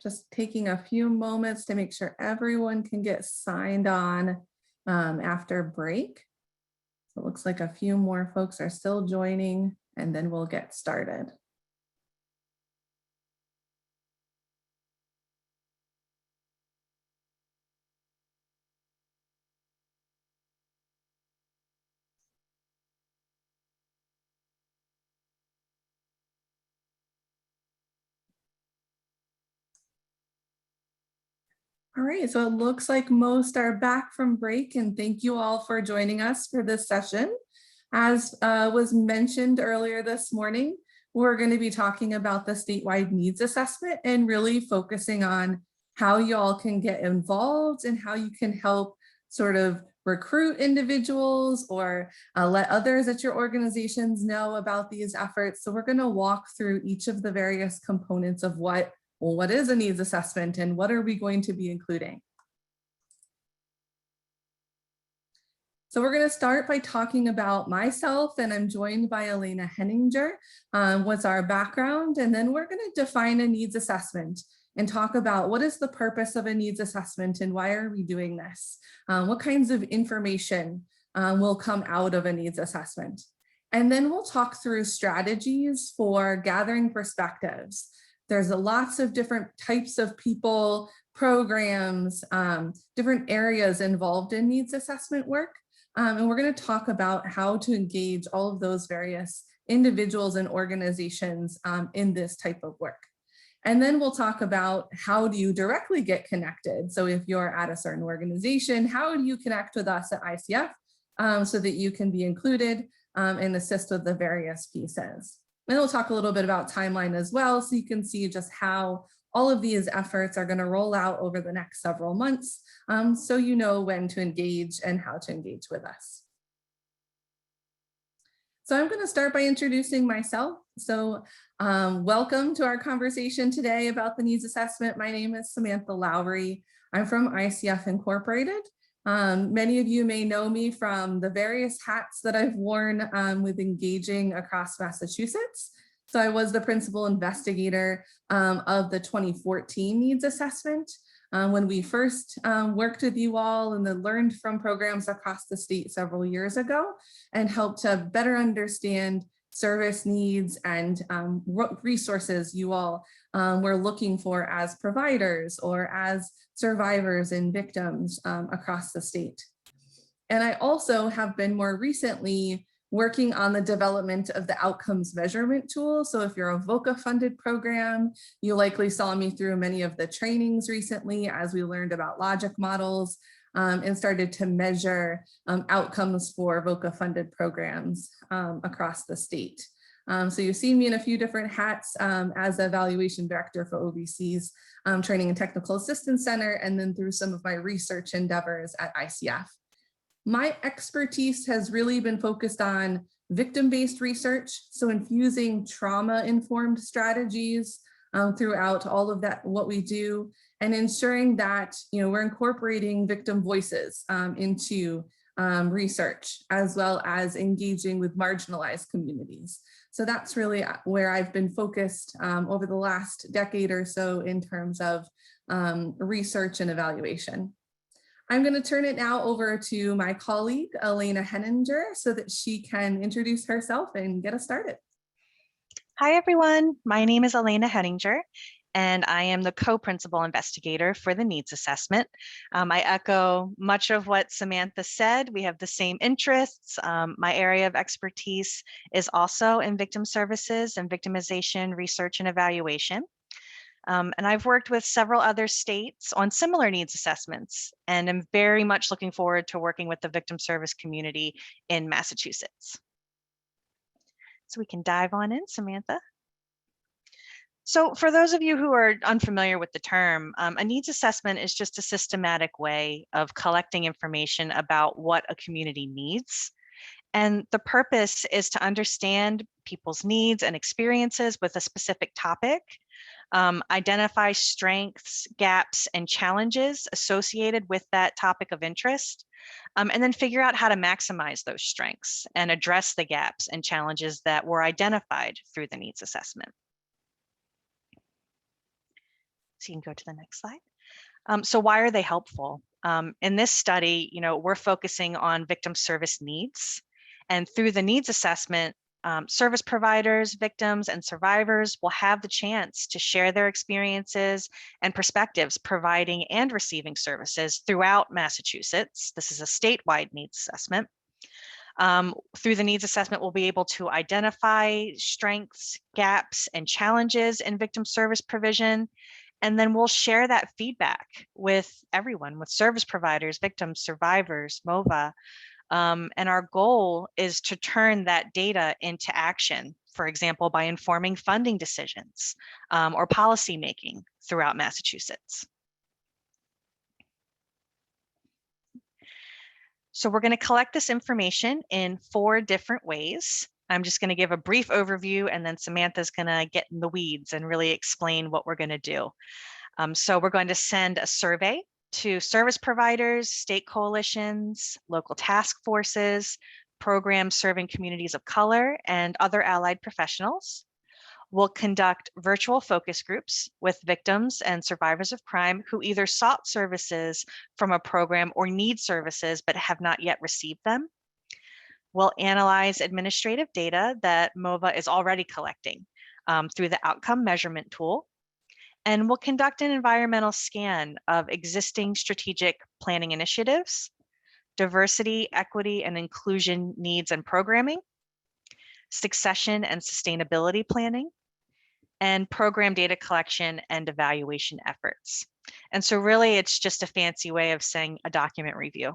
Just taking a few moments to make sure everyone can get signed on after break. So it looks like a few more folks are still joining, and then we'll get started. All right, so it looks like most are back from break, and thank you all for joining us for this session. As was mentioned earlier this morning, we're going to be talking about the statewide needs assessment and really focusing on how y'all can get involved and how you can help sort of recruit individuals or let others at your organizations know about these efforts. So we're going to walk through each of the various components of what is a needs assessment and what are we going to be including? So we're going to start by talking about myself, and I'm joined by Elena Henninger. What's our background? And then we're going to define a needs assessment and talk about what is the purpose of a needs assessment and why are we doing this? What kinds of information will come out of a needs assessment? And then we'll talk through strategies for gathering perspectives. There's lots of different types of people, programs, different areas involved in needs assessment work. And we're going to talk about how to engage all of those various individuals and organizations in this type of work. And then we'll talk about how do you directly get connected. So if you're at a certain organization, how do you connect with us at ICF so that you can be included and assist with the various pieces. And we'll talk a little bit about timeline as well, so you can see just how all of these efforts are going to roll out over the next several months, so you know when to engage and how to engage with us. So I'm going to start by introducing myself. So welcome to our conversation today about the needs assessment. My name is Samantha Lowry. I'm from ICF Incorporated. Many of you may know me from the various hats that I've worn with engaging across Massachusetts. So I was the principal investigator of the 2014 needs assessment when we first worked with you all and then learned from programs across the state several years ago and helped to better understand service needs and resources you all were looking for as providers or as survivors and victims across the state. And I also have been more recently working on the development of the outcomes measurement tool. So if you're a VOCA funded program, you likely saw me through many of the trainings recently as we learned about logic models and started to measure outcomes for VOCA funded programs across the state. So you've seen me in a few different hats as evaluation director for OVC's Training and Technical Assistance Center, and then through some of my research endeavors at ICF. My expertise has really been focused on victim-based research, so infusing trauma-informed strategies throughout all of that, what we do, and ensuring that we're incorporating victim voices into research, as well as engaging with marginalized communities. So that's really where I've been focused over the last decade or so in terms of research and evaluation. I'm going to turn it now over to my colleague, Elena Henninger, so that she can introduce herself and get us started. Hi, everyone. My name is Elena Henninger, and I am the co-principal investigator for the needs assessment. I echo much of what Samantha said. We have the same interests. My area of expertise is also in victim services and victimization research and evaluation. And I've worked with several other states on similar needs assessments, and I'm very much looking forward to working with the victim service community in Massachusetts. So we can dive on in, Samantha. So for those of you who are unfamiliar with the term, a needs assessment is just a systematic way of collecting information about what a community needs. And the purpose is to understand people's needs and experiences with a specific topic, identify strengths, gaps, and challenges associated with that topic of interest, and then figure out how to maximize those strengths and address the gaps and challenges that were identified through the needs assessment. So you can go to the next slide. So why are they helpful? In this study, we're focusing on victim service needs. And through the needs assessment, service providers, victims, and survivors will have the chance to share their experiences and perspectives providing and receiving services throughout Massachusetts. This is a statewide needs assessment. Through the needs assessment, we'll be able to identify strengths, gaps, and challenges in victim service provision. And then we'll share that feedback with everyone, with service providers, victims, survivors, MOVA. And our goal is to turn that data into action, for example, by informing funding decisions or policymaking throughout Massachusetts. So we're going to collect this information in 4 different ways. I'm just going to give a brief overview, and then Samantha's going to get in the weeds and really explain what we're going to do. So we're going to send a survey to service providers, state coalitions, local task forces, programs serving communities of color, and other allied professionals. We'll conduct virtual focus groups with victims and survivors of crime who either sought services from a program or need services but have not yet received them. We'll analyze administrative data that MOVA is already collecting through the outcome measurement tool. And we'll conduct an environmental scan of existing strategic planning initiatives, diversity, equity, and inclusion needs and programming, succession and sustainability planning, and program data collection and evaluation efforts. And so really it's just a fancy way of saying a document review.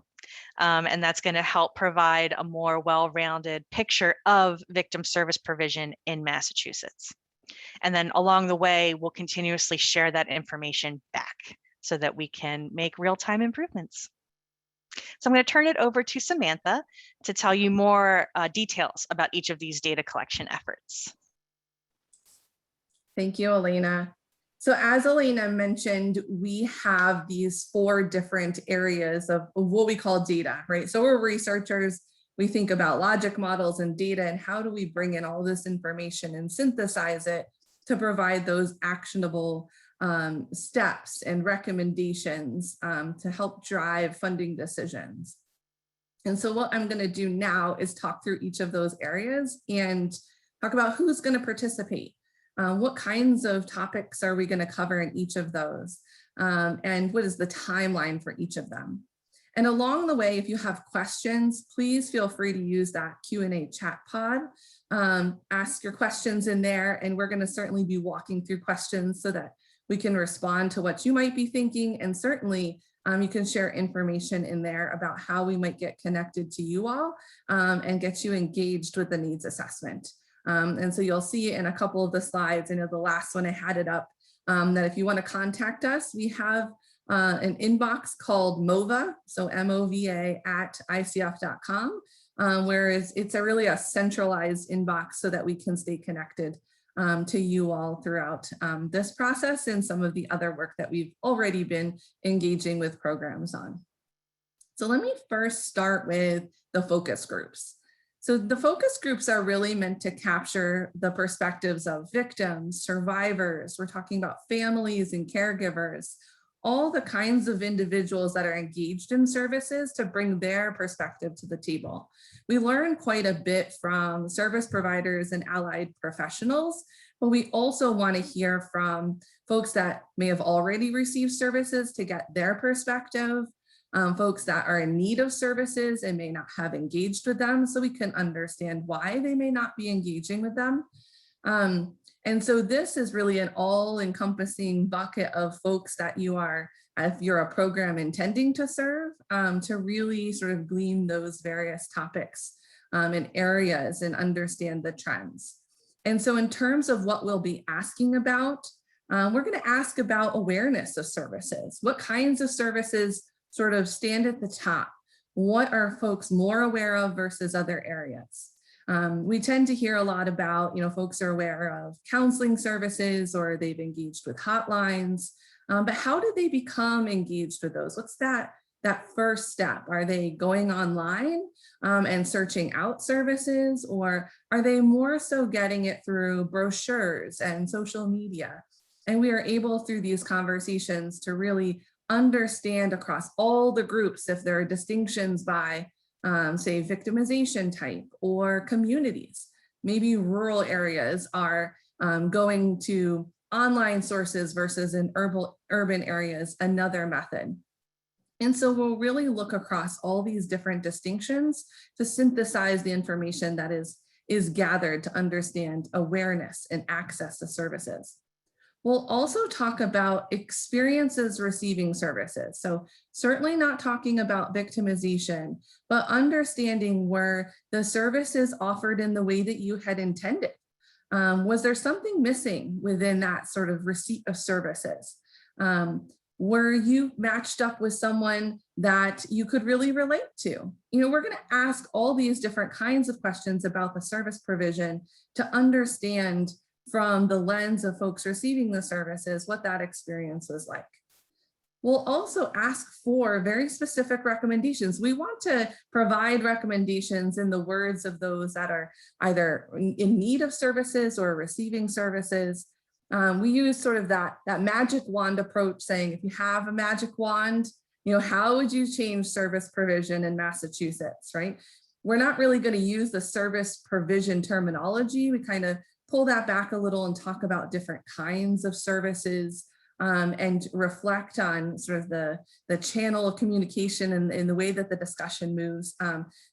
And that's going to help provide a more well-rounded picture of victim service provision in Massachusetts. And then along the way, we'll continuously share that information back so that we can make real-time improvements. So I'm going to turn it over to Samantha to tell you more details about each of these data collection efforts. Thank you, Elena. So as Elena mentioned, we have these 4 different areas of what we call data, right? So we're researchers. We think about logic models and data, and how do we bring in all this information and synthesize it to provide those actionable steps and recommendations to help drive funding decisions. And so what I'm going to do now is talk through each of those areas and talk about who's going to participate. What kinds of topics are we going to cover in each of those? And what is the timeline for each of them? And along the way, if you have questions, please feel free to use that Q&A chat pod. Ask your questions in there, and we're going to certainly be walking through questions so that we can respond to what you might be thinking. And certainly you can share information in there about how we might get connected to you all and get you engaged with the needs assessment. And so you'll see in a couple of the slides, I know the last one I had it up, that if you want to contact us, we have an inbox called MOVA, so MOVA at ICF.com, where it's really a centralized inbox so that we can stay connected to you all throughout this process and some of the other work that we've already been engaging with programs on. So let me first start with the focus groups. So the focus groups are really meant to capture the perspectives of victims, survivors. We're talking about families and caregivers, all the kinds of individuals that are engaged in services to bring their perspective to the table. We learn quite a bit from service providers and allied professionals, but we also want to hear from folks that may have already received services to get their perspective, folks that are in need of services and may not have engaged with them, so we can understand why they may not be engaging with them. And so this is really an all-encompassing bucket of folks that you are, if you're a program intending to serve, to really sort of glean those various topics and areas and understand the trends. And so in terms of what we'll be asking about, we're going to ask about awareness of services. What kinds of services sort of stand at the top? What are folks more aware of versus other areas? We tend to hear a lot about, folks are aware of counseling services or they've engaged with hotlines, but how do they become engaged with those? What's that first step? Are they going online and searching out services, or are they more so getting it through brochures and social media? And we are able through these conversations to really understand across all the groups if there are distinctions by, say, victimization type or communities. Maybe rural areas are going to online sources versus in urban areas, another method. And so we'll really look across all these different distinctions to synthesize the information that is gathered to understand awareness and access to services. We'll also talk about experiences receiving services. So certainly not talking about victimization, but understanding were the services offered in the way that you had intended. Was there something missing within that sort of receipt of services? Were you matched up with someone that you could really relate to? We're going to ask all these different kinds of questions about the service provision to understand from the lens of folks receiving the services what that experience was like. We'll also ask for very specific recommendations. We want to provide recommendations in the words of those that are either in need of services or receiving services. We use sort of that magic wand approach, saying if you have a magic wand, how would you change service provision in Massachusetts, right? We're not really going to use the service provision terminology. We kind of pull that back a little and talk about different kinds of services and reflect on sort of the channel of communication and the way that the discussion moves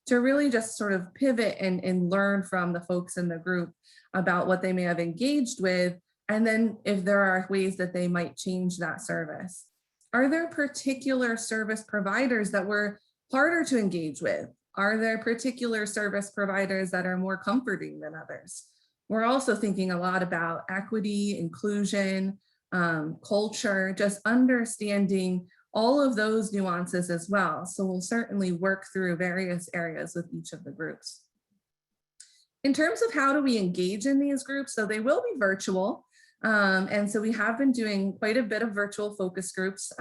to really just sort of pivot and learn from the folks in the group about what they may have engaged with. And then if there are ways that they might change that service. Are there particular service providers that were harder to engage with? Are there particular service providers that are more comforting than others? We're also thinking a lot about equity, inclusion, culture, just understanding all of those nuances as well. So we'll certainly work through various areas with each of the groups. In terms of how do we engage in these groups, so they will be virtual. And so we have been doing quite a bit of virtual focus groups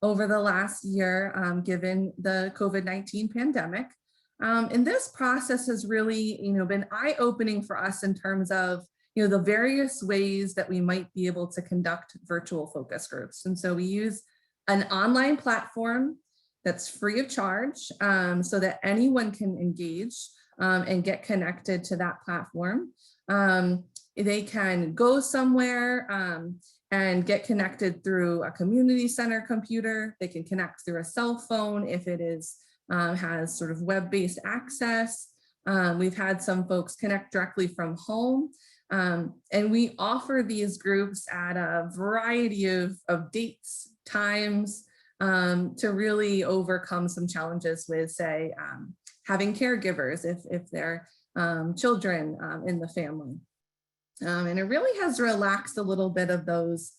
over the last year, given the COVID-19 pandemic. And this process has really, been eye-opening for us in terms of, the various ways that we might be able to conduct virtual focus groups. And so we use an online platform that's free of charge so that anyone can engage and get connected to that platform. They can go somewhere and get connected through a community center computer. They can connect through a cell phone if it is has sort of web-based access. We've had some folks connect directly from home. And we offer these groups at a variety of dates, times, to really overcome some challenges with, say, having caregivers if they're children in the family. And it really has relaxed a little bit of those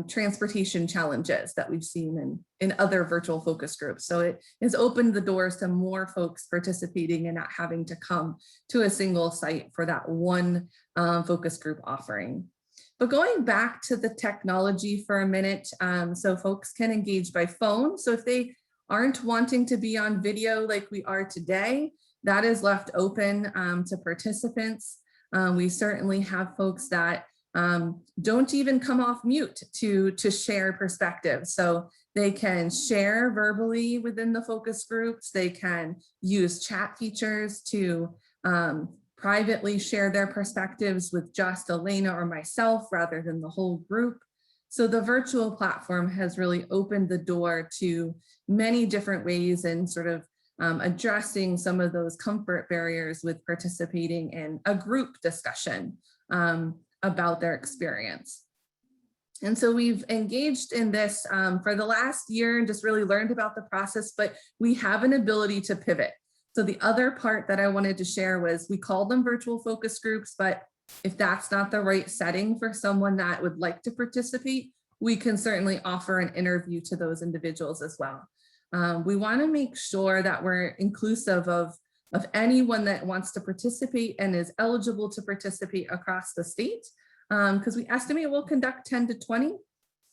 transportation challenges that we've seen in other virtual focus groups. So it has opened the doors to more folks participating and not having to come to a single site for that one focus group offering. But going back to the technology for a minute, so folks can engage by phone. So if they aren't wanting to be on video like we are today, that is left open to participants. We certainly have folks that don't even come off mute to share perspectives. So they can share verbally within the focus groups. They can use chat features to privately share their perspectives with just Elena or myself rather than the whole group. So the virtual platform has really opened the door to many different ways and sort of addressing some of those comfort barriers with participating in a group discussion about their experience. And so we've engaged in this for the last year and just really learned about the process, but we have an ability to pivot. So the other part that I wanted to share was we call them virtual focus groups, but if that's not the right setting for someone that would like to participate, we can certainly offer an interview to those individuals as well. We want to make sure that we're inclusive of anyone that wants to participate and is eligible to participate across the state, because we estimate we'll conduct 10 to 20,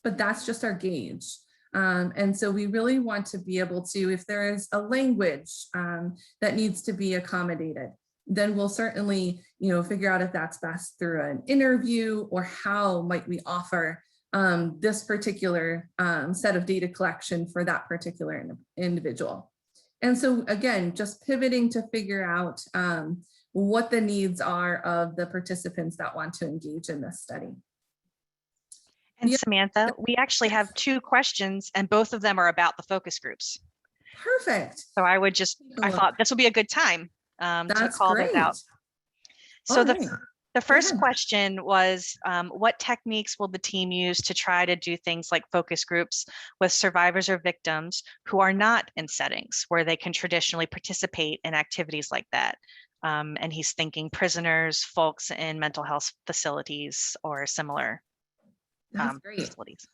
but that's just our gauge. And so we really want to be able to, if there is a language that needs to be accommodated, then we'll certainly, figure out if that's best through an interview or how might we offer this particular set of data collection for that particular individual. And so again, just pivoting to figure out what the needs are of the participants that want to engage in this study. And Samantha, we actually have 2 questions, and both of them are about the focus groups. Perfect. So I thought this would be a good time to call those out. So the first question was, what techniques will the team use to try to do things like focus groups with survivors or victims who are not in settings where they can traditionally participate in activities like that? And he's thinking prisoners, folks in mental health facilities or similar facilities.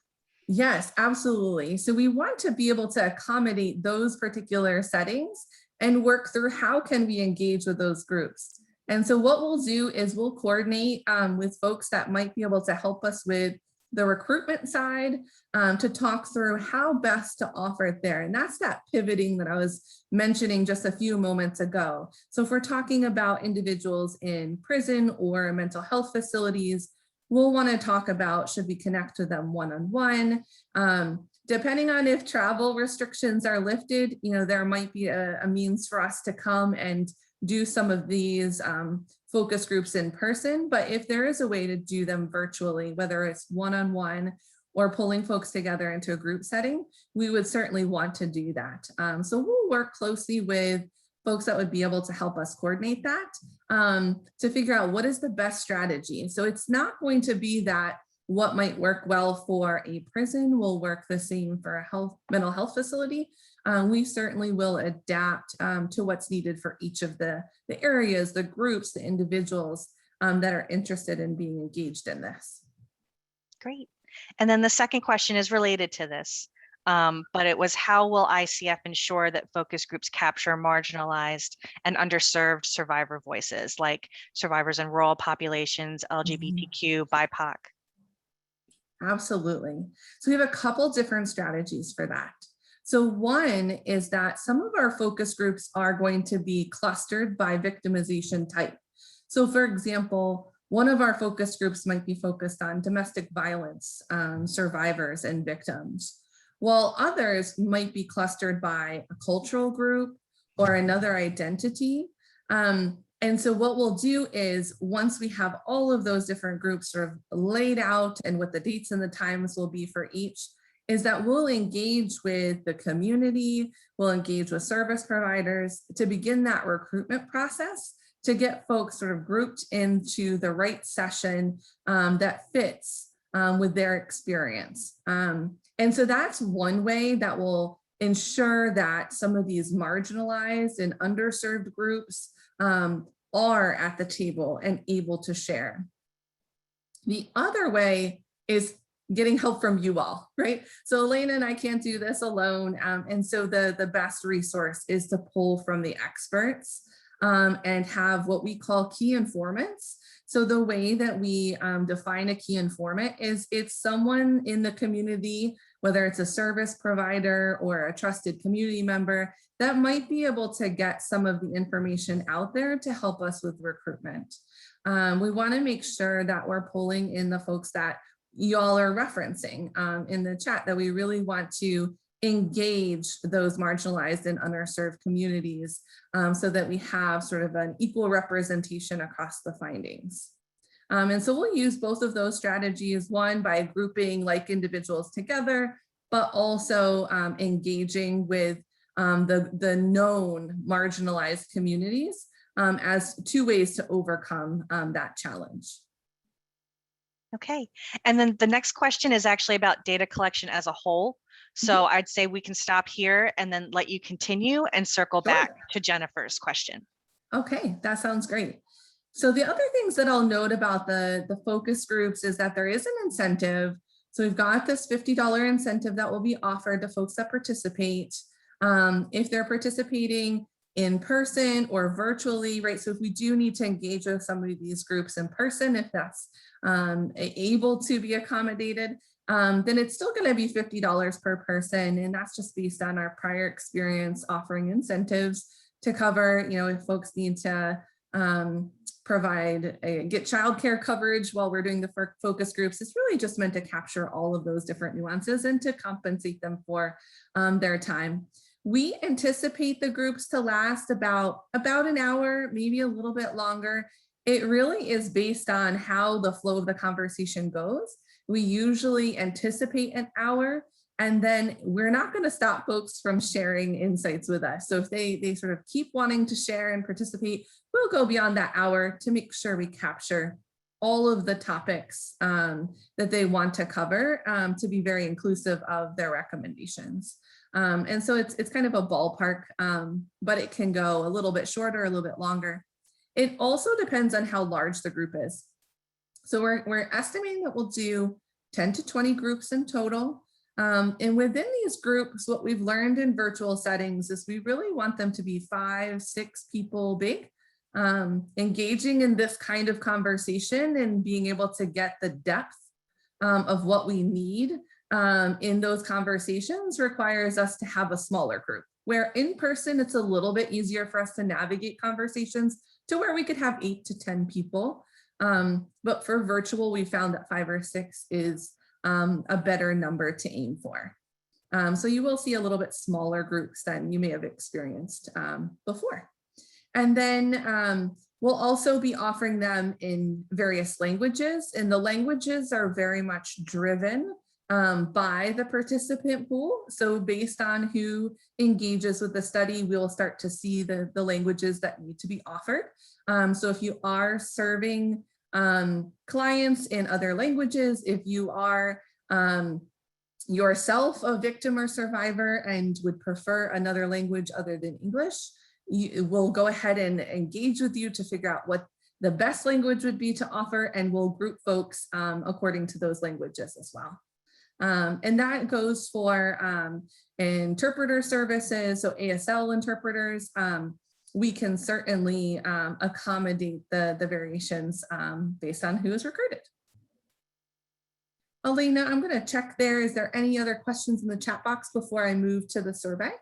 Yes, absolutely. So we want to be able to accommodate those particular settings and work through how can we engage with those groups. And so what we'll do is we'll coordinate with folks that might be able to help us with the recruitment side to talk through how best to offer it there. And that's that pivoting that I was mentioning just a few moments ago. So if we're talking about individuals in prison or mental health facilities, we'll want to talk about, should we connect with them one-on-one? Depending on if travel restrictions are lifted, there might be a means for us to come and do some of these focus groups in person. But if there is a way to do them virtually, whether it's one-on-one or pulling folks together into a group setting, we would certainly want to do that. So we'll work closely with folks that would be able to help us coordinate that to figure out what is the best strategy. So it's not going to be that what might work well for a prison will work the same for a mental health facility. We certainly will adapt to what's needed for each of the areas, the groups, the individuals that are interested in being engaged in this. Great. And then the second question is related to this. But it was, how will ICF ensure that focus groups capture marginalized and underserved survivor voices, like survivors in rural populations, LGBTQ, BIPOC? Absolutely. So we have a couple different strategies for that. So one is that some of our focus groups are going to be clustered by victimization type. So for example, one of our focus groups might be focused on domestic violence survivors and victims, while others might be clustered by a cultural group or another identity. And so what we'll do is, once we have all of those different groups sort of laid out and what the dates and the times will be for each, is that we'll engage with the community, we'll engage with service providers to begin that recruitment process to get folks sort of grouped into the right session that fits with their experience. And so that's one way that will ensure that some of these marginalized and underserved groups are at the table and able to share. The other way is getting help from you all, right? So Elena and I can't do this alone. And so the best resource is to pull from the experts and have what we call key informants. So the way that we define a key informant is it's someone in the community, whether it's a service provider or a trusted community member, that might be able to get some of the information out there to help us with recruitment. We want to make sure that we're pulling in the folks that y'all are referencing in the chat, that we really want to engage those marginalized and underserved communities so that we have sort of an equal representation across the findings. And so we'll use both of those strategies, one by grouping like individuals together, but also engaging with the known marginalized communities as two ways to overcome that challenge. Okay, and then the next question is actually about data collection as a whole. So I'd say we can stop here and then let you continue and circle back to Jennifer's question. Okay, that sounds great. So the other things that I'll note about the focus groups is that there is an incentive. So we've got this $50 incentive that will be offered to folks that participate. If they're participating in person or virtually, right? So if we do need to engage with some of these groups in person, if that's able to be accommodated, then it's still going to be $50 per person. And that's just based on our prior experience offering incentives to cover, if folks need to get childcare coverage while we're doing the focus groups. It's really just meant to capture all of those different nuances and to compensate them for their time. We anticipate the groups to last about an hour, maybe a little bit longer. It really is based on how the flow of the conversation goes. We usually anticipate an hour, and then we're not going to stop folks from sharing insights with us. So if they sort of keep wanting to share and participate, we'll go beyond that hour to make sure we capture all of the topics that they want to cover to be very inclusive of their recommendations. And so it's kind of a ballpark, but it can go a little bit shorter, a little bit longer. It also depends on how large the group is. So we're estimating that we'll do 10 to 20 groups in total. And within these groups, what we've learned in virtual settings is we really want them to be 5, 6 people big. Engaging in this kind of conversation and being able to get the depth of what we need in those conversations requires us to have a smaller group, where in person, it's a little bit easier for us to navigate conversations to where we could have 8 to 10 people. But for virtual, we found that 5 or 6 is a better number to aim for. So you will see a little bit smaller groups than you may have experienced before. And then we'll also be offering them in various languages, and the languages are very much driven by the participant pool. So based on who engages with the study, we'll start to see the languages that need to be offered. So if you are serving clients in other languages, if you are yourself a victim or survivor and would prefer another language other than English, we'll go ahead and engage with you to figure out what the best language would be to offer, and we'll group folks according to those languages as well. And that goes for interpreter services, so ASL interpreters. We can certainly accommodate the variations based on who is recruited. Elena, I'm going to check there. Is there any other questions in the chat box before I move to the survey?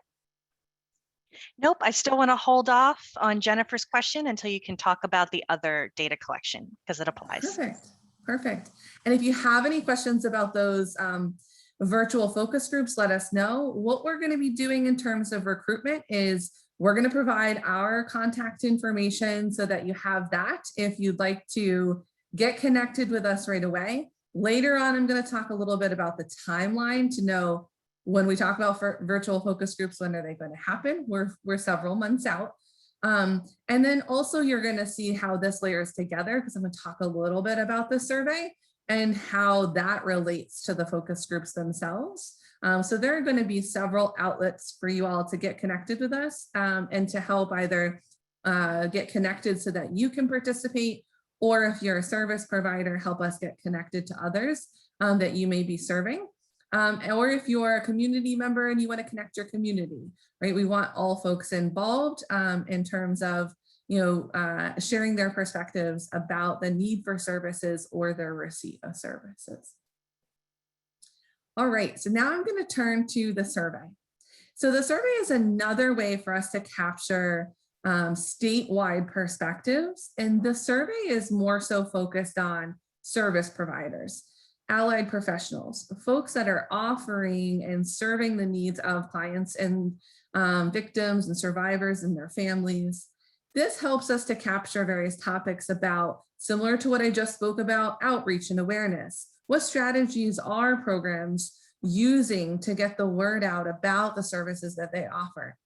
Nope, I still want to hold off on Jennifer's question until you can talk about the other data collection because it applies. Perfect, perfect. And if you have any questions about those virtual focus groups, let us know. What we're going to be doing in terms of recruitment is we're going to provide our contact information so that you have that if you'd like to get connected with us right away. Later on, I'm going to talk a little bit about the timeline to know when we talk about virtual focus groups, when are they going to happen? We're several months out. And then also you're going to see how this layers together, because I'm going to talk a little bit about the survey and how that relates to the focus groups themselves. So there are going to be several outlets for you all to get connected with us and to help either get connected so that you can participate, or if you're a service provider, help us get connected to others that you may be serving. Or if you're a community member and you want to connect your community, right? We want all folks involved in terms of, sharing their perspectives about the need for services or their receipt of services. All right, so now I'm going to turn to the survey. So the survey is another way for us to capture statewide perspectives, and the survey is more so focused on service providers, allied professionals, folks that are offering and serving the needs of clients and victims and survivors and their families. This helps us to capture various topics about, similar to what I just spoke about, outreach and awareness. What strategies are programs using to get the word out about the services that they offer?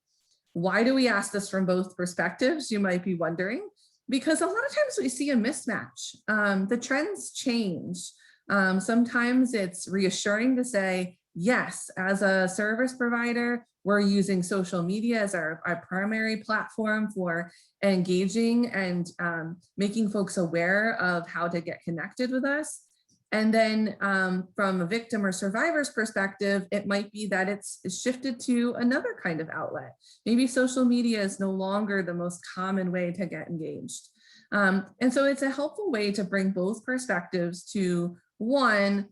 Why do we ask this from both perspectives, you might be wondering? Because a lot of times we see a mismatch. The trends change. Sometimes it's reassuring to say, yes, as a service provider, we're using social media as our primary platform for engaging and making folks aware of how to get connected with us. And then from a victim or survivor's perspective, it might be that it's shifted to another kind of outlet. Maybe social media is no longer the most common way to get engaged. And so it's a helpful way to bring both perspectives to, one,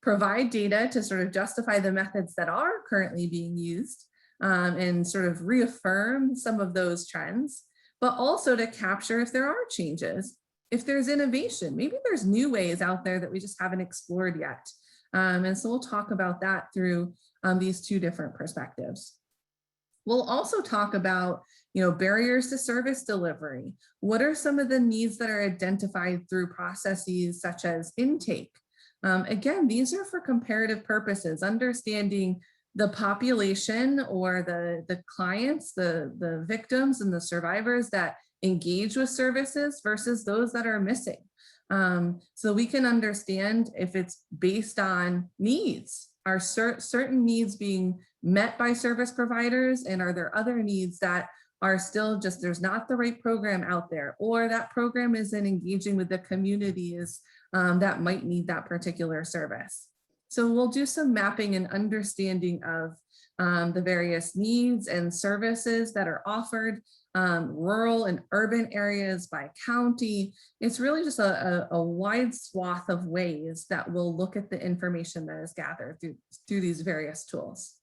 provide data to sort of justify the methods that are currently being used and sort of reaffirm some of those trends, but also to capture if there are changes, if there's innovation, maybe there's new ways out there that we just haven't explored yet. And so we'll talk about that through these two different perspectives. We'll also talk about, barriers to service delivery. What are some of the needs that are identified through processes such as intake? Again, these are for comparative purposes, understanding the population or the clients, the victims and the survivors that engage with services versus those that are missing. So we can understand if it's based on needs. Are certain needs being met by service providers, and are there other needs that are still just, there's not the right program out there, or that program isn't engaging with the communities that might need that particular service. So we'll do some mapping and understanding of the various needs and services that are offered, rural and urban areas by county. It's really just a wide swath of ways that we'll look at the information that is gathered through these various tools.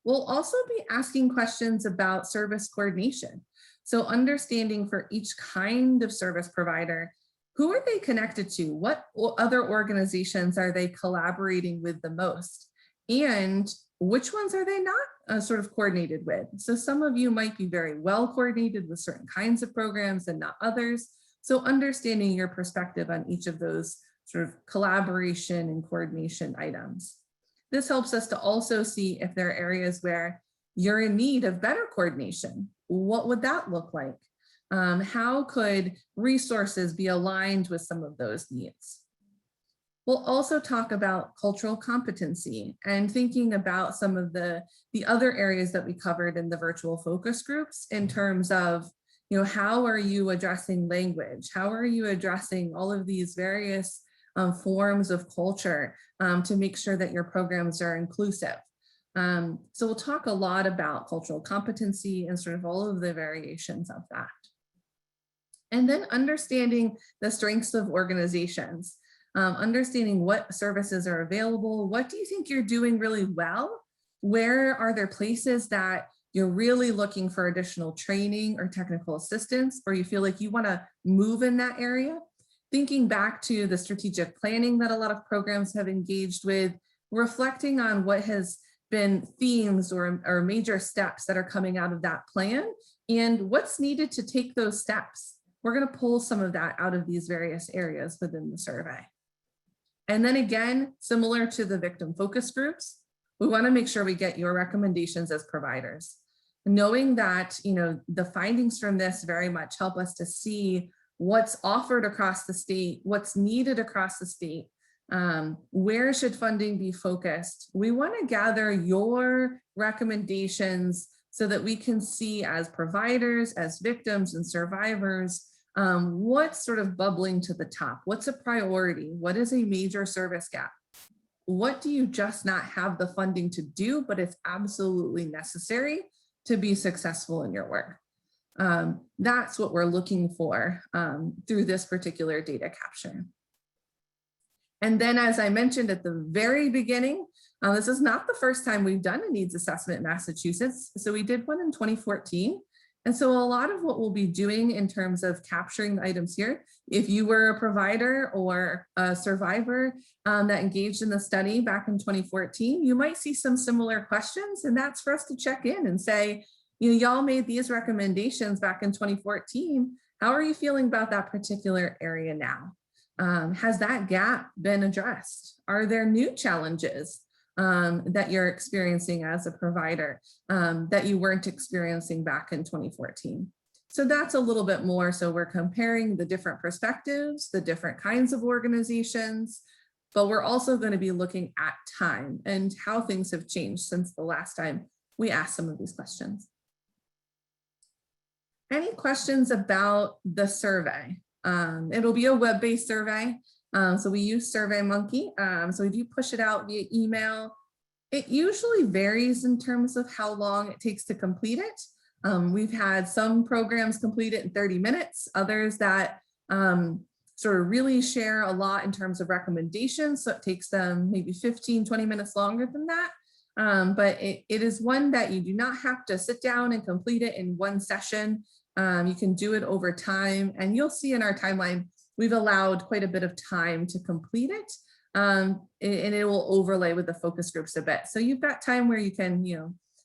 We'll also be asking questions about service coordination. So understanding for each kind of service provider, who are they connected to? What other organizations are they collaborating with the most? And which ones are they not sort of coordinated with? So some of you might be very well coordinated with certain kinds of programs and not others. So understanding your perspective on each of those sort of collaboration and coordination items. This helps us to also see if there are areas where you're in need of better coordination. What would that look like? How could resources be aligned with some of those needs? We'll also talk about cultural competency and thinking about some of the other areas that we covered in the virtual focus groups in terms of, how are you addressing language? How are you addressing all of these various forms of culture to make sure that your programs are inclusive? So we'll talk a lot about cultural competency and sort of all of the variations of that. And then understanding the strengths of organizations, understanding what services are available. What do you think you're doing really well? Where are there places that you're really looking for additional training or technical assistance, or you feel like you want to move in that area? Thinking back to the strategic planning that a lot of programs have engaged with, reflecting on what has been themes or major steps that are coming out of that plan and what's needed to take those steps. We're going to pull some of that out of these various areas within the survey. And then again, similar to the victim focus groups, we want to make sure we get your recommendations as providers. Knowing that, the findings from this very much help us to see what's offered across the state, what's needed across the state, where should funding be focused. We want to gather your recommendations so that we can see as providers, as victims and survivors, what's sort of bubbling to the top? What's a priority? What is a major service gap? What do you just not have the funding to do, but it's absolutely necessary to be successful in your work? That's what we're looking for through this particular data capture. And then, as I mentioned at the very beginning, this is not the first time we've done a needs assessment in Massachusetts. So we did one in 2014. And so a lot of what we'll be doing in terms of capturing the items here, if you were a provider or a survivor that engaged in the study back in 2014, you might see some similar questions. And that's for us to check in and say, y'all made these recommendations back in 2014. How are you feeling about that particular area now? Has that gap been addressed? Are there new challenges that you're experiencing as a provider that you weren't experiencing back in 2014? So that's a little bit more. So we're comparing the different perspectives, the different kinds of organizations, but we're also going to be looking at time and how things have changed since the last time we asked some of these questions. Any questions about the survey? It'll be a web-based survey. So we use SurveyMonkey. So we do push it out via email. It usually varies in terms of how long it takes to complete it. We've had some programs complete it in 30 minutes, others that sort of really share a lot in terms of recommendations. So it takes them maybe 15, 20 minutes longer than that. But it is one that you do not have to sit down and complete it in one session. You can do it over time, and you'll see in our timeline, we've allowed quite a bit of time to complete it. And it will overlay with the focus groups a bit. So you've got time where you can,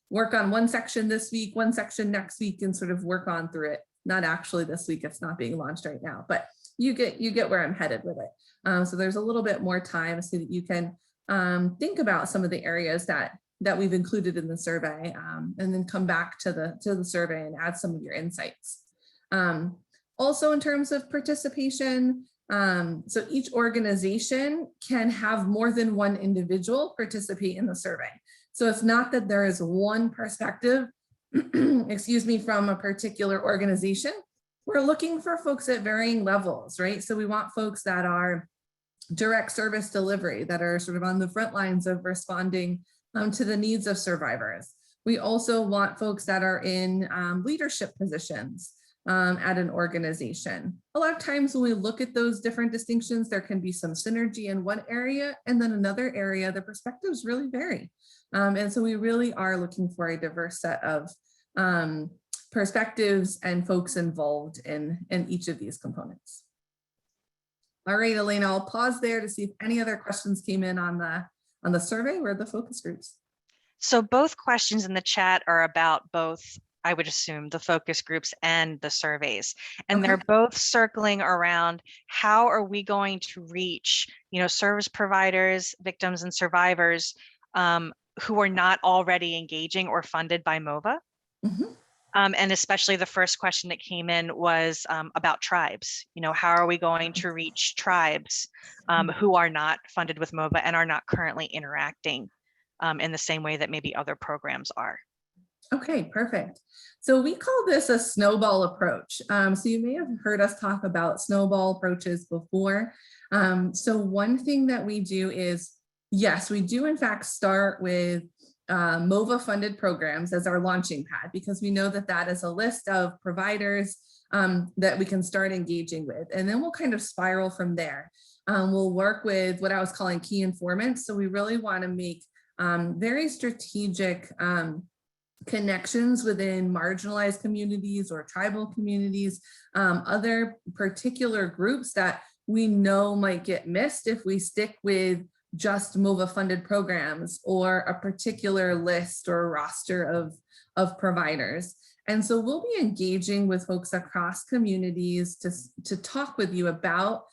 work on one section this week, one section next week, and sort of work on through it. Not actually this week, it's not being launched right now, but you get where I'm headed with it. So there's a little bit more time so that you can think about some of the areas that we've included in the survey, and then come back to the survey and add some of your insights. Also, in terms of participation, so each organization can have more than one individual participate in the survey. So it's not that there is one perspective, excuse me, from a particular organization. We're looking for folks at varying levels, right? So we want folks that are direct service delivery, that are sort of on the front lines of responding to the needs of survivors. We also want folks that are in leadership positions at an organization. A lot of times when we look at those different distinctions, there can be some synergy in one area, and then another area, the perspectives really vary. And so we really are looking for a diverse set of perspectives and folks involved in each of these components. All right, Elena, I'll pause there to see if any other questions came in on the survey or the focus groups. So both questions in the chat are about both, I would assume, the focus groups and the surveys. And Okay. they're both circling around how are we going to reach, service providers, victims, and survivors who are not already engaging or funded by MOVA. Mm-hmm. And especially the first question that came in was about tribes. How are we going to reach tribes who are not funded with MOVA and are not currently interacting in the same way that maybe other programs are? Okay, perfect. So we call this a snowball approach. So you may have heard us talk about snowball approaches before. So one thing that we do is, yes, we do in fact start with MOVA funded programs as our launching pad, because we know that that is a list of providers that we can start engaging with. And then we'll kind of spiral from there. We'll work with what I was calling key informants. So we really want to make very strategic connections within marginalized communities or tribal communities, other particular groups that we know might get missed if we stick with just MOVA funded programs or a particular list or roster of providers. And so we'll be engaging with folks across communities to talk with you about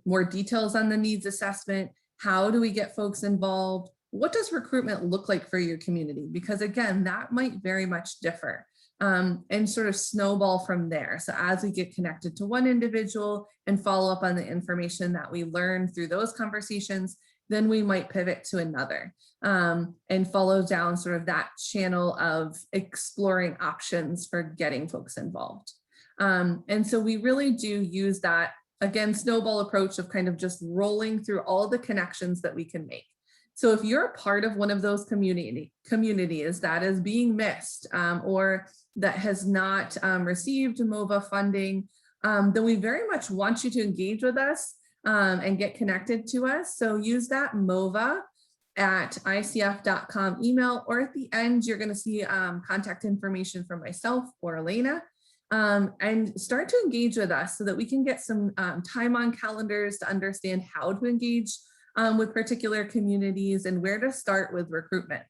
more details on the needs assessment. How do we get folks involved? What does recruitment look like for your community? Because again, that might very much differ, and sort of snowball from there. So as we get connected to one individual and follow up on the information that we learn through those conversations, then we might pivot to another and follow down sort of that channel of exploring options for getting folks involved. And so we really do use that, again, snowball approach of kind of just rolling through all the connections that we can make. So if you're a part of one of those communities that is being missed or that has not received MOVA funding, then we very much want you to engage with us and get connected to us. So use that MOVA@icf.com email, or at the end, you're going to see contact information from myself or Elena, and start to engage with us so that we can get some time on calendars to understand how to engage with particular communities and where to start with recruitment.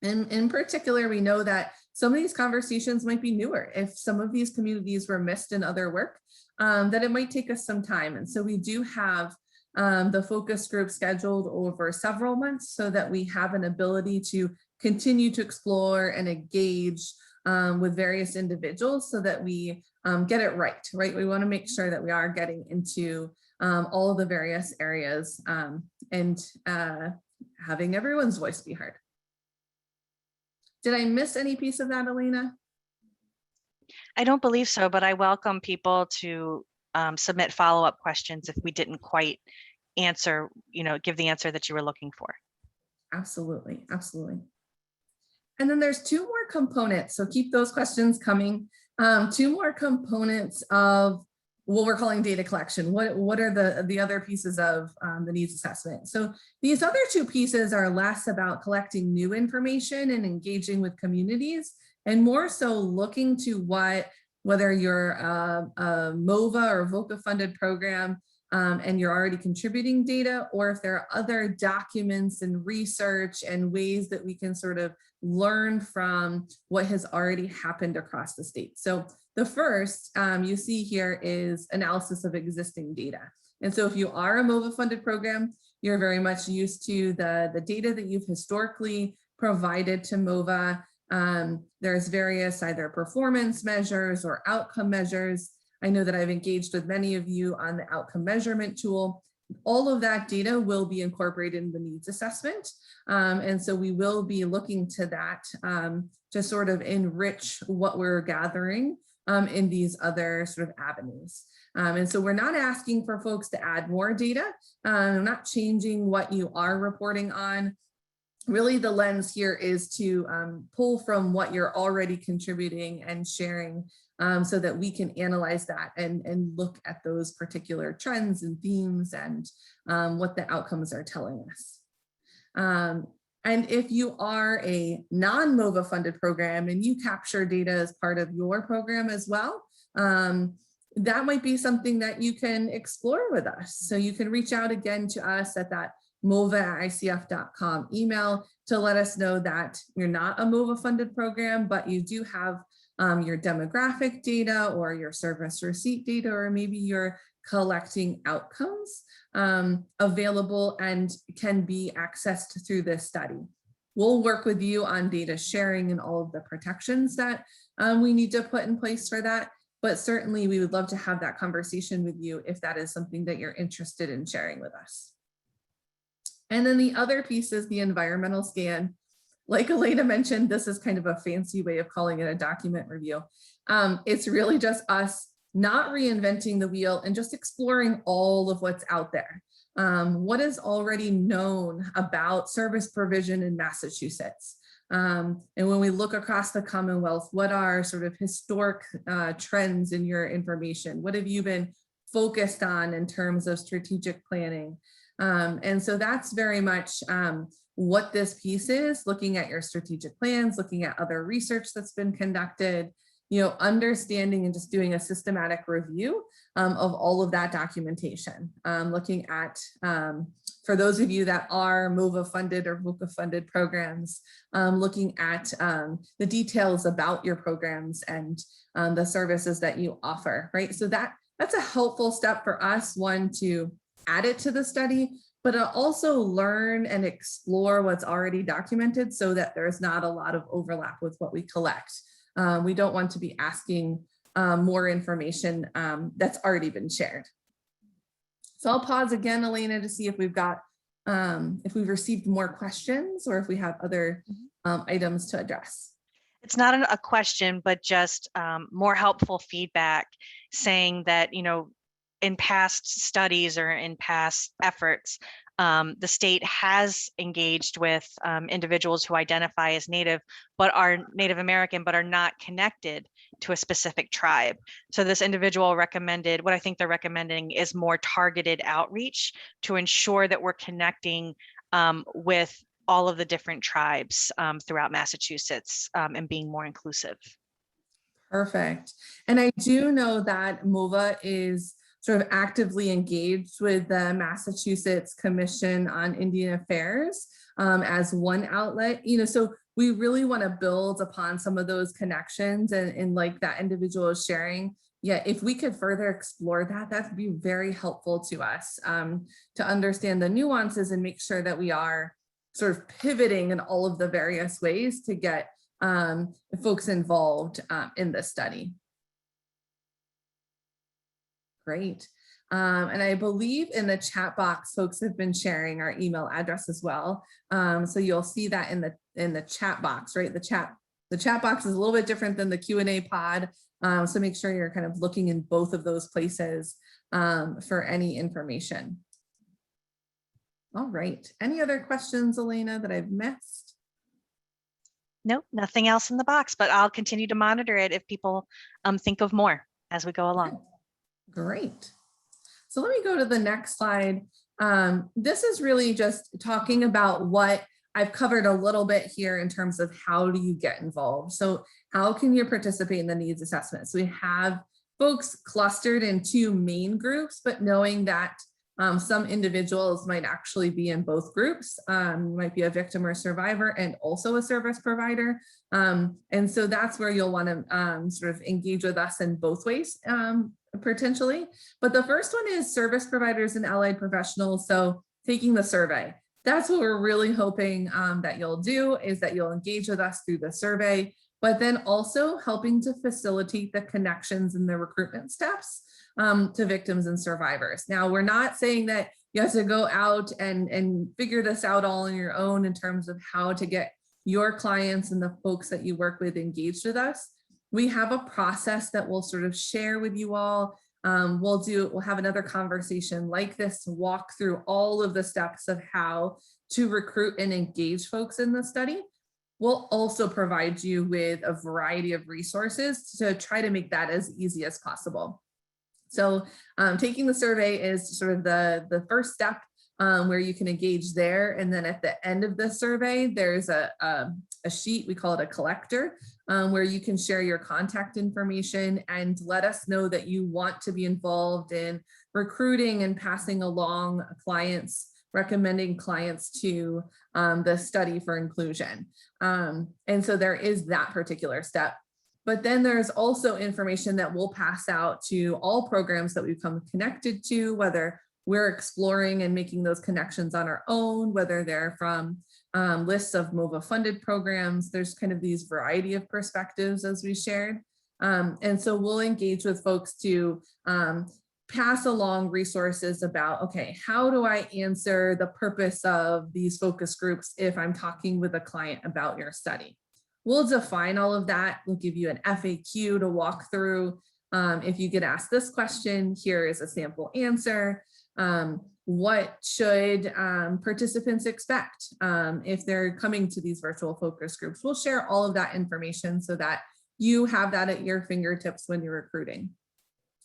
And in particular, we know that some of these conversations might be newer. If some of these communities were missed in other work, that it might take us some time. And so we do have the focus group scheduled over several months so that we have an ability to continue to explore and engage with various individuals so that we get it right? We want to make sure that we are getting into all of the various areas and having everyone's voice be heard. Did I miss any piece of that, Elena? I don't believe so, but I welcome people to submit follow-up questions if we didn't quite answer, give the answer that you were looking for. Absolutely, absolutely. And then there's two more components, so keep those questions coming. Two more components of what we're calling data collection. What are the other pieces of the needs assessment? So these other two pieces are less about collecting new information and engaging with communities, and more so looking to what whether you're a MOVA or VOCA funded program and you're already contributing data, or if there are other documents and research and ways that we can sort of learn from what has already happened across the state. So the first you see here is analysis of existing data. And so if you are a MOVA funded program, you're very much used to the data that you've historically provided to MOVA. There's various either performance measures or outcome measures. I know that I've engaged with many of you on the outcome measurement tool. All of that data will be incorporated in the needs assessment. And so we will be looking to that to sort of enrich what we're gathering in these other sort of avenues. And so we're not asking for folks to add more data. Not changing what you are reporting on. Really, the lens here is to pull from what you're already contributing and sharing so that we can analyze that and look at those particular trends and themes and what the outcomes are telling us. And if you are a non-MOVA funded program and you capture data as part of your program as well, that might be something that you can explore with us. So you can reach out again to us at that mova@icf.com email to let us know that you're not a MOVA funded program, but you do have your demographic data or your service receipt data, or maybe you're collecting outcomes available and can be accessed through this study. We'll work with you on data sharing and all of the protections that we need to put in place for that. But certainly we would love to have that conversation with you if that is something that you're interested in sharing with us. And then the other piece is the environmental scan. Like Elena mentioned, this is kind of a fancy way of calling it a document review. It's really just us not reinventing the wheel and just exploring all of what's out there. What is already known about service provision in Massachusetts? And when we look across the Commonwealth, what are sort of historic trends in your information? What have you been focused on in terms of strategic planning? And so that's very much what this piece is, looking at your strategic plans, looking at other research that's been conducted, understanding and just doing a systematic review of all of that documentation. Looking at, for those of you that are MOVA funded or VOCA funded programs, looking at the details about your programs and the services that you offer, right? So that's a helpful step for us, one, to add it to the study, but also learn and explore what's already documented so that there's not a lot of overlap with what we collect. We don't want to be asking more information that's already been shared. So I'll pause again, Elena, to see if we've got, if we've received more questions or if we have other items to address. It's not a question, but just more helpful feedback saying that, in past studies or in past efforts, the state has engaged with individuals who identify as Native, but are Native American, but are not connected to a specific tribe. So this individual recommended, what I think they're recommending is more targeted outreach to ensure that we're connecting with all of the different tribes throughout Massachusetts and being more inclusive. Perfect. And I do know that MOVA is sort of actively engaged with the Massachusetts Commission on Indian Affairs as one outlet, so we really want to build upon some of those connections and like that individual is sharing. Yeah, if we could further explore that, that'd be very helpful to us to understand the nuances and make sure that we are sort of pivoting in all of the various ways to get folks involved in this study. Great. And I believe in the chat box, folks have been sharing our email address as well. So you'll see that in the chat box, right? The chat box is a little bit different than the Q&A pod. So make sure you're kind of looking in both of those places for any information. All right. Any other questions, Elena, that I've missed? Nope, nothing else in the box, but I'll continue to monitor it if people think of more as we go along. Great. So let me go to the next slide. This is really just talking about what I've covered a little bit here in terms of how do you get involved. So how can you participate in the needs assessment? So we have folks clustered in two main groups, but knowing that some individuals might actually be in both groups, might be a victim or survivor and also a service provider. And so that's where you'll want to sort of engage with us in both ways, potentially. But the first one is service providers and allied professionals. So taking the survey. That's what we're really hoping that you'll do, is that you'll engage with us through the survey, but then also helping to facilitate the connections and the recruitment steps to victims and survivors. Now, we're not saying that you have to go out and figure this out all on your own in terms of how to get your clients and the folks that you work with engaged with us. We have a process that we'll sort of share with you all. We'll have another conversation like this to walk through all of the steps of how to recruit and engage folks in the study. We'll also provide you with a variety of resources to try to make that as easy as possible. So taking the survey is sort of the first step where you can engage there. And then at the end of the survey, there's a sheet, we call it a collector, where you can share your contact information and let us know that you want to be involved in recruiting and passing along clients, recommending clients to the study for inclusion. And so there is that particular step. But then there's also information that we'll pass out to all programs that we've become connected to, whether we're exploring and making those connections on our own, whether they're from lists of MOVA funded programs. There's kind of these variety of perspectives as we shared. And so we'll engage with folks to pass along resources about, okay, how do I answer the purpose of these focus groups if I'm talking with a client about your study? We'll define all of that. We'll give you an FAQ to walk through. If you get asked this question, here is a sample answer. What should participants expect if they're coming to these virtual focus groups? We'll share all of that information so that you have that at your fingertips when you're recruiting.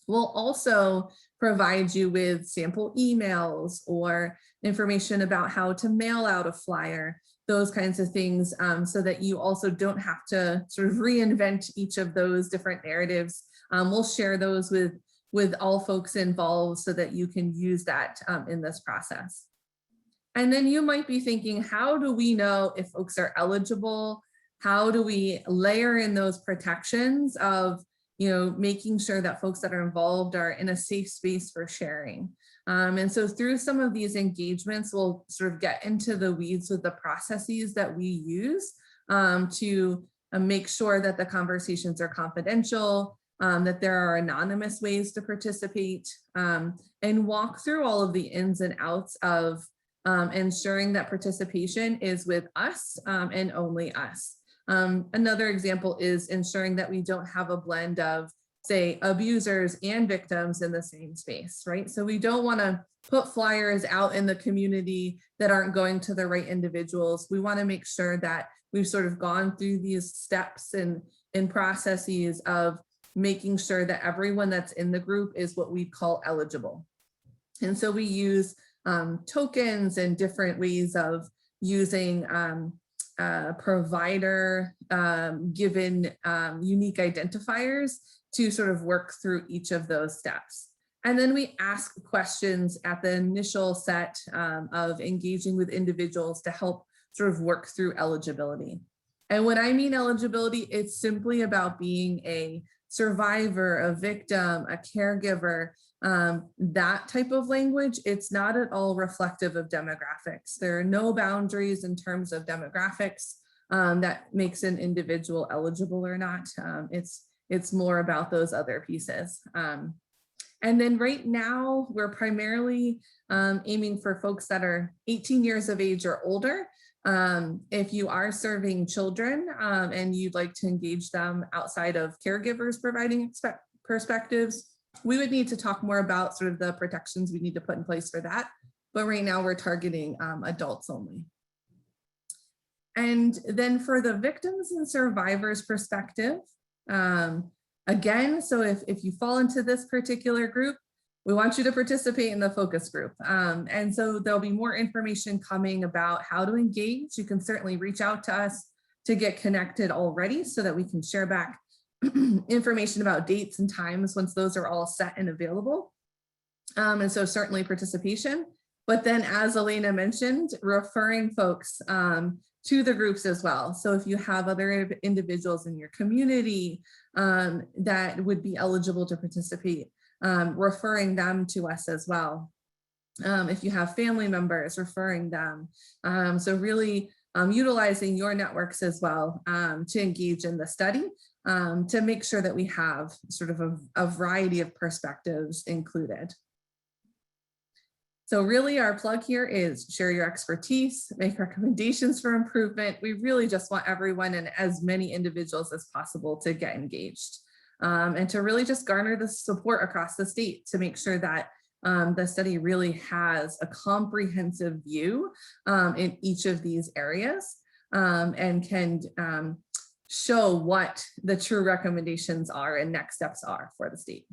We'll also provide you with sample emails or information about how to mail out a flyer, those kinds of things, so that you also don't have to sort of reinvent each of those different narratives. We'll share those with all folks involved so that you can use that in this process. And then you might be thinking, how do we know if folks are eligible? How do we layer in those protections of, making sure that folks that are involved are in a safe space for sharing? And so through some of these engagements, we'll sort of get into the weeds with the processes that we use to make sure that the conversations are confidential, that there are anonymous ways to participate, and walk through all of the ins and outs of ensuring that participation is with us and only us. Another example is ensuring that we don't have a blend of, say, abusers and victims in the same space, right? So we don't want to put flyers out in the community that aren't going to the right individuals. We want to make sure that we've sort of gone through these steps and processes of making sure that everyone that's in the group is what we call eligible. And so we use tokens and different ways of using provider given unique identifiers to sort of work through each of those steps. And then we ask questions at the initial set of engaging with individuals to help sort of work through eligibility. And when I mean eligibility, it's simply about being a survivor, a victim, a caregiver, that type of language. It's not at all reflective of demographics. There are no boundaries in terms of demographics that makes an individual eligible or not. It's more about those other pieces. And then right now, we're primarily aiming for folks that are 18 years of age or older. If you are serving children and you'd like to engage them outside of caregivers providing perspectives, we would need to talk more about sort of the protections we need to put in place for that. But right now we're targeting adults only. And then for the victims and survivors perspective, again, so if you fall into this particular group, we want you to participate in the focus group. And so there'll be more information coming about how to engage. You can certainly reach out to us to get connected already so that we can share back information about dates and times once those are all set and available. And so certainly participation, but then as Elena mentioned, referring folks to the groups as well. So if you have other individuals in your community that would be eligible to participate, referring them to us as well. If you have family members, referring them. So really utilizing your networks as well to engage in the study, to make sure that we have sort of a variety of perspectives included. So really our plug here is share your expertise, make recommendations for improvement. We really just want everyone and as many individuals as possible to get engaged and to really just garner the support across the state to make sure that the study really has a comprehensive view in each of these areas and can show what the true recommendations are and next steps are for the state.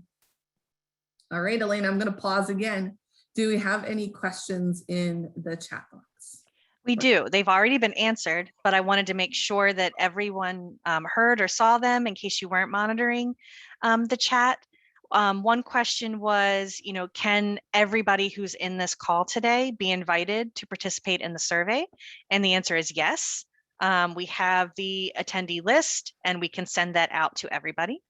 All right, Elena, I'm going to pause again. Do we have any questions in the chat box? We do. They've already been answered, but I wanted to make sure that everyone heard or saw them in case you weren't monitoring the chat. One question was, can everybody who's in this call today be invited to participate in the survey? And the answer is yes. We have the attendee list and we can send that out to everybody.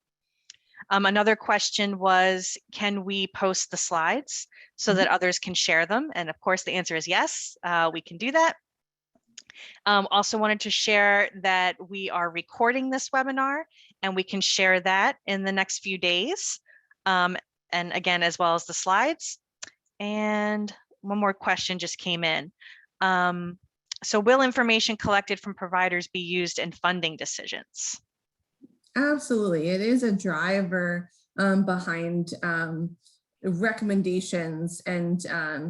Another question was, can we post the slides so that others can share them? And of course, the answer is yes, we can do that. Also wanted to share that we are recording this webinar and we can share that in the next few days. And again, as well as the slides. And one more question just came in. So will information collected from providers be used in funding decisions? Absolutely, it is a driver behind recommendations and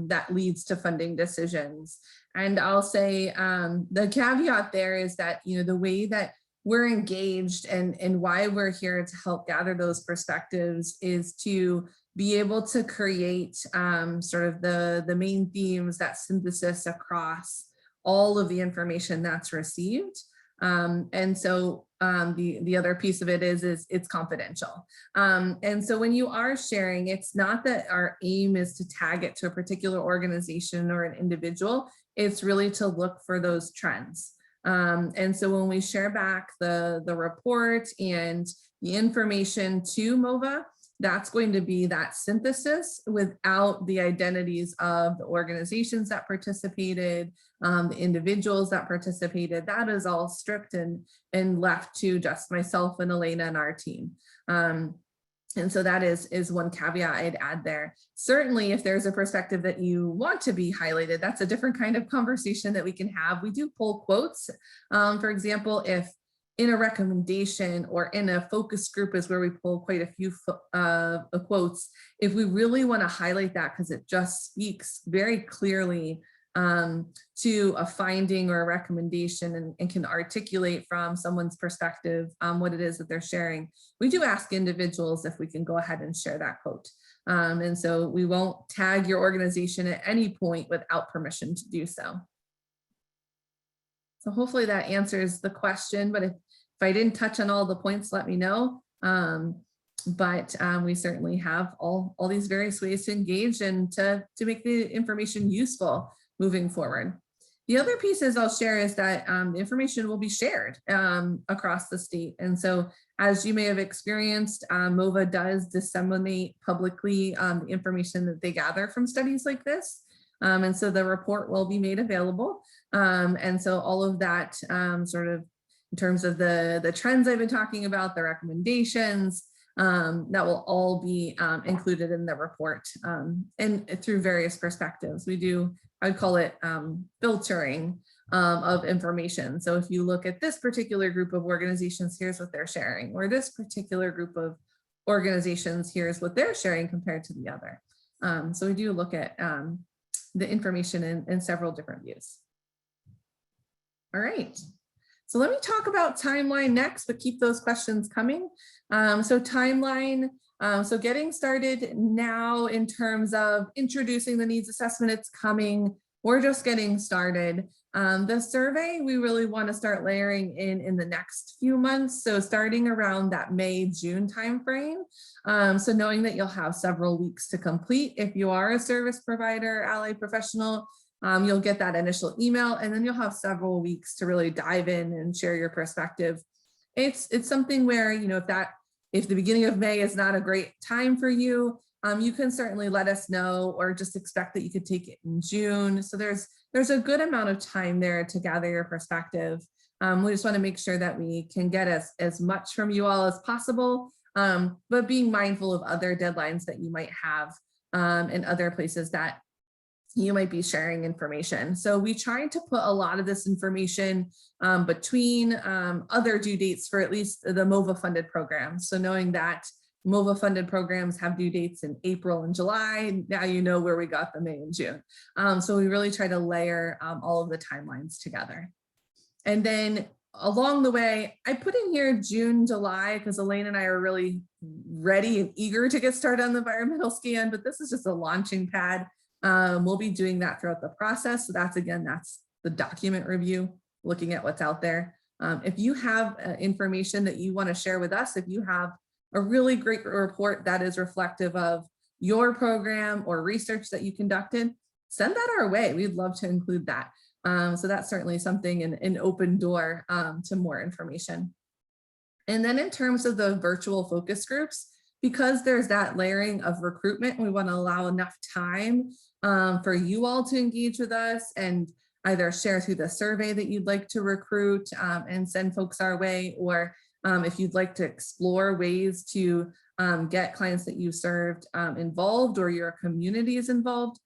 that leads to funding decisions. And I'll say the caveat there is that, the way that we're engaged and why we're here to help gather those perspectives is to be able to create sort of the main themes, that synthesis across all of the information that's received. And so the other piece of it is it's confidential. And so when you are sharing, it's not that our aim is to tag it to a particular organization or an individual, it's really to look for those trends. And so when we share back the report and the information to MOVA, that's going to be that synthesis without the identities of the organizations that participated, the individuals that participated. That is all stripped and left to just myself and Elena and our team. And so that is one caveat I'd add there. Certainly, if there's a perspective that you want to be highlighted, that's a different kind of conversation that we can have. We do pull quotes. For example, if in a recommendation or in a focus group is where we pull quite a few quotes, if we really want to highlight that because it just speaks very clearly to a finding or a recommendation and can articulate from someone's perspective what it is that they're sharing, we do ask individuals if we can go ahead and share that quote. And so we won't tag your organization at any point without permission to do so. So hopefully that answers the question, but if I didn't touch on all the points, let me know. But we certainly have all these various ways to engage and to make the information useful moving forward. The other pieces I'll share is that the information will be shared across the state. And so as you may have experienced, MOVA does disseminate publicly the information that they gather from studies like this. And so the report will be made available. And so all of that sort of in terms of the trends I've been talking about, the recommendations, that will all be included in the report and through various perspectives. We do, I'd call it filtering of information. So if you look at this particular group of organizations, here's what they're sharing, or this particular group of organizations, here's what they're sharing compared to the other. So we do look at the information in several different views. All right. So let me talk about timeline next, but keep those questions coming. So timeline, so getting started now in terms of introducing the needs assessment, it's coming. We're just getting started. The survey, we really want to start layering in the next few months. So starting around that May, June timeframe. So knowing that you'll have several weeks to complete. If you are a service provider, allied professional, you'll get that initial email, and then you'll have several weeks to really dive in and share your perspective. It's something where, you know, if the beginning of May is not a great time for you, you can certainly let us know, or just expect that you could take it in June. So there's a good amount of time there to gather your perspective. We just want to make sure that we can get as much from you all as possible, but being mindful of other deadlines that you might have, and other places that you might be sharing information. So we tried to put a lot of this information between other due dates for at least the MOVA funded programs. So knowing that MOVA funded programs have due dates in April and July, now you know where we got the May and June. So we really try to layer all of the timelines together. And then along the way, I put in here June, July, because Elaine and I are really ready and eager to get started on the environmental scan, but this is just a launching pad. We'll be doing that throughout the process. So that's the document review, looking at what's out there. If you have information that you want to share with us, if you have a really great report that is reflective of your program or research that you conducted, send that our way. We'd love to include that. So that's certainly something, an open door to more information. And then in terms of the virtual focus groups, because there's that layering of recruitment, we want to allow enough time for you all to engage with us and either share through the survey that you'd like to recruit and send folks our way, or if you'd like to explore ways to get clients that you served involved, or your community is involved.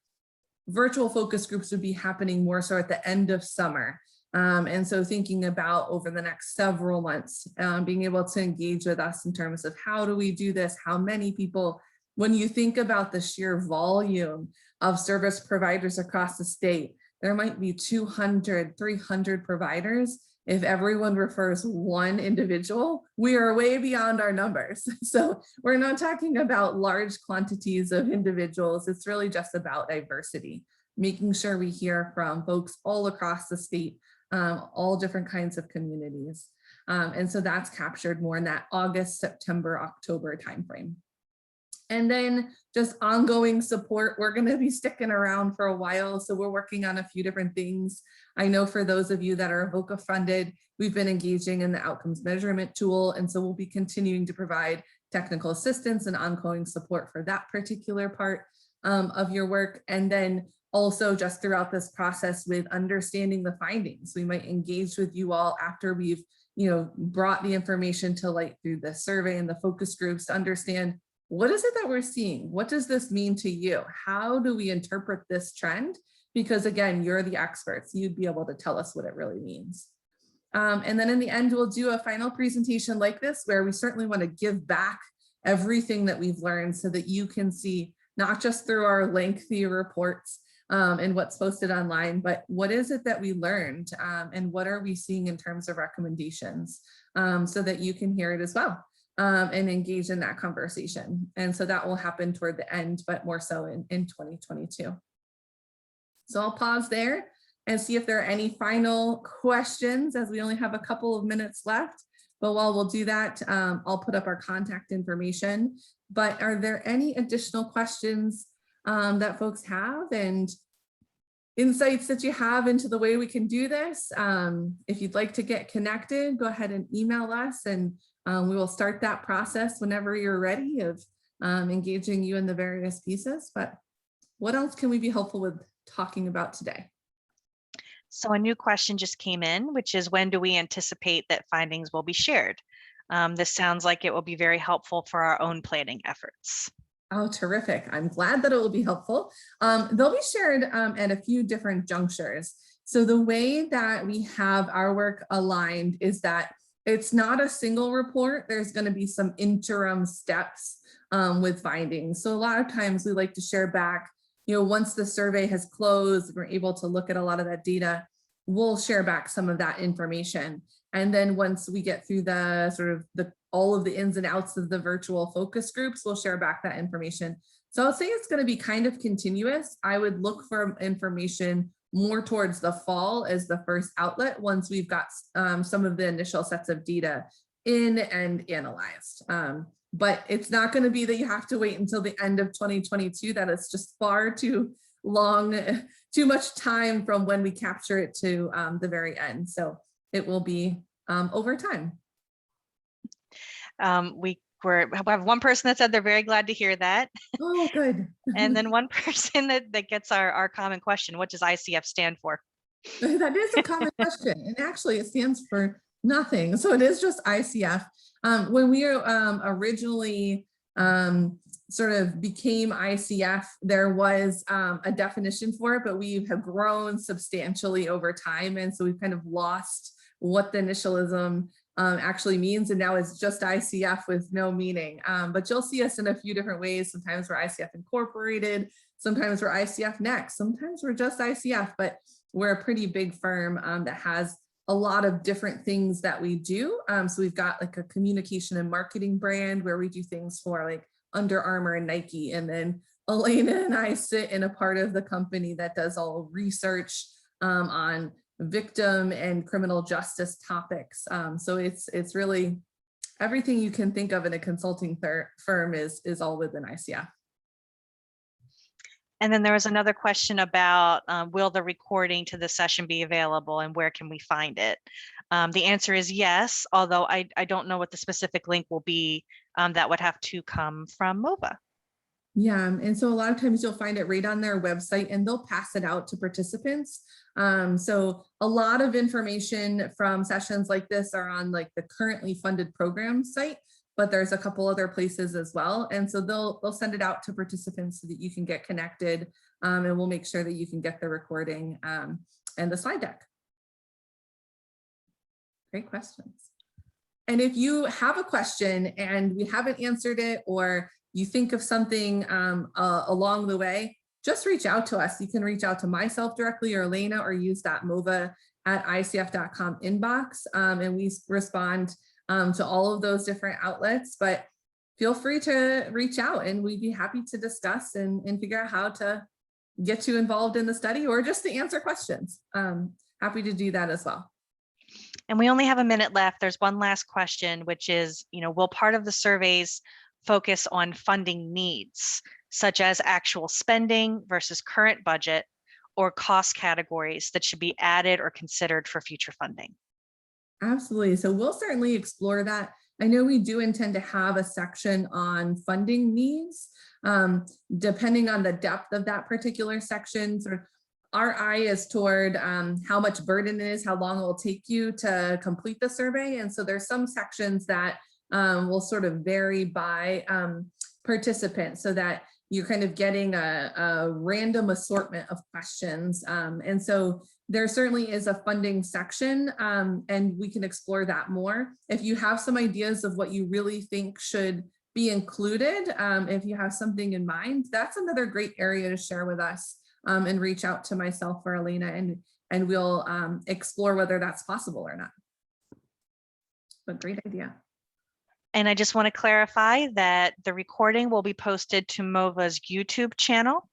Virtual focus groups would be happening more so at the end of summer. And so thinking about over the next several months, being able to engage with us in terms of how do we do this, how many people, when you think about the sheer volume of service providers across the state, there might be 200, 300 providers. If everyone refers one individual, we are way beyond our numbers. So we're not talking about large quantities of individuals. It's really just about diversity, making sure we hear from folks all across the state, all different kinds of communities. And so that's captured more in that August, September, October timeframe. And then just ongoing support. We're going to be sticking around for a while. So we're working on a few different things. I know for those of you that are VOCA funded, we've been engaging in the outcomes measurement tool. And so we'll be continuing to provide technical assistance and ongoing support for that particular part of your work. And then also just throughout this process with understanding the findings. We might engage with you all after we've brought the information to light through the survey and the focus groups to understand, what is it that we're seeing? What does this mean to you? How do we interpret this trend? Because again, you're the experts. You'd be able to tell us what it really means. And then in the end, we'll do a final presentation like this, where we certainly want to give back everything that we've learned so that you can see, not just through our lengthy reports and what's posted online, but what is it that we learned and what are we seeing in terms of recommendations, so that you can hear it as well. And engage in that conversation. And so that will happen toward the end, but more so in 2022. So I'll pause there and see if there are any final questions, as we only have a couple of minutes left. But while we'll do that, I'll put up our contact information. But are there any additional questions that folks have, and insights that you have into the way we can do this? If you'd like to get connected, go ahead and email us, and we will start that process whenever you're ready of engaging you in the various pieces. But what else can we be helpful with talking about today? So a new question just came in, which is, when do we anticipate that findings will be shared? This sounds like it will be very helpful for our own planning efforts. Oh, terrific. I'm glad that it will be helpful. They'll be shared at a few different junctures. So the way that we have our work aligned is that it's not a single report. There's going to be some interim steps with findings. So a lot of times we like to share back, once the survey has closed, we're able to look at a lot of that data, we'll share back some of that information. And then once we get through the all of the ins and outs of the virtual focus groups, we'll share back that information. So I'll say it's going to be kind of continuous. I would look for information more towards the fall as the first outlet once we've got some of the initial sets of data in and analyzed. But it's not going to be that you have to wait until the end of 2022. That is just far too long, too much time from when we capture it to the very end. So it will be over time. We have one person that said they're very glad to hear that. Oh, good. And then one person that gets our common question, what does ICF stand for? That is a common question. And actually it stands for nothing. So it is just ICF. When we originally sort of became ICF, there was a definition for it, but we have grown substantially over time. And so we've kind of lost what the initialism actually means. And now it's just ICF with no meaning. But you'll see us in a few different ways. Sometimes we're ICF Incorporated, sometimes we're ICF Next, sometimes we're just ICF, but we're a pretty big firm that has a lot of different things that we do. So we've got like a communication and marketing brand where we do things for like Under Armour and Nike. And then Elena and I sit in a part of the company that does all research on victim and criminal justice topics. So it's really everything you can think of in a consulting firm is all within ICF. And then there was another question about will the recording to the session be available and where can we find it? The answer is yes, although I don't know what the specific link will be. That would have to come from MOVA. Yeah, and so a lot of times you'll find it right on their website and they'll pass it out to participants. So a lot of information from sessions like this are on like the currently funded program site, but there's a couple other places as well. And so they'll send it out to participants so that you can get connected, and we'll make sure that you can get the recording and the slide deck. Great questions. And if you have a question and we haven't answered it, or you think of something along the way, just reach out to us. You can reach out to myself directly or Elena, or use that mova@icf.com inbox, and we respond to all of those different outlets. But feel free to reach out and we'd be happy to discuss and figure out how to get you involved in the study or just to answer questions. Happy to do that as well. And we only have a minute left. There's one last question, which is, will part of the surveys focus on funding needs, such as actual spending versus current budget, or cost categories that should be added or considered for future funding? Absolutely. So we'll certainly explore that. I know we do intend to have a section on funding needs, depending on the depth of that particular section. Sort of our eye is toward how much burden it is, how long it will take you to complete the survey. And so there's some sections that will sort of vary by participant so that you're kind of getting a random assortment of questions. And so there certainly is a funding section, and we can explore that more. If you have some ideas of what you really think should be included, if you have something in mind, that's another great area to share with us, and reach out to myself or Elena, and we'll explore whether that's possible or not. But great idea. And I just want to clarify that the recording will be posted to MOVA's YouTube channel,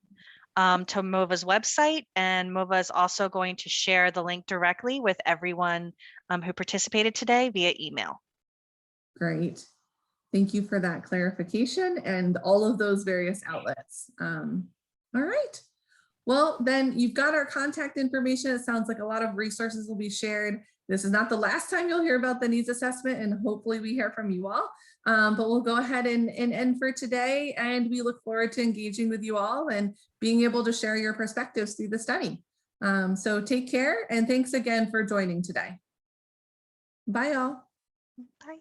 to MOVA's website, and MOVA is also going to share the link directly with everyone who participated today via email. Great. Thank you for that clarification and all of those various outlets. All right. Well, then you've got our contact information. It sounds like a lot of resources will be shared. This is not the last time you'll hear about the needs assessment, and hopefully we hear from you all. But we'll go ahead and end for today, and we look forward to engaging with you all and being able to share your perspectives through the study. So take care, and thanks again for joining today. Bye, all. Bye.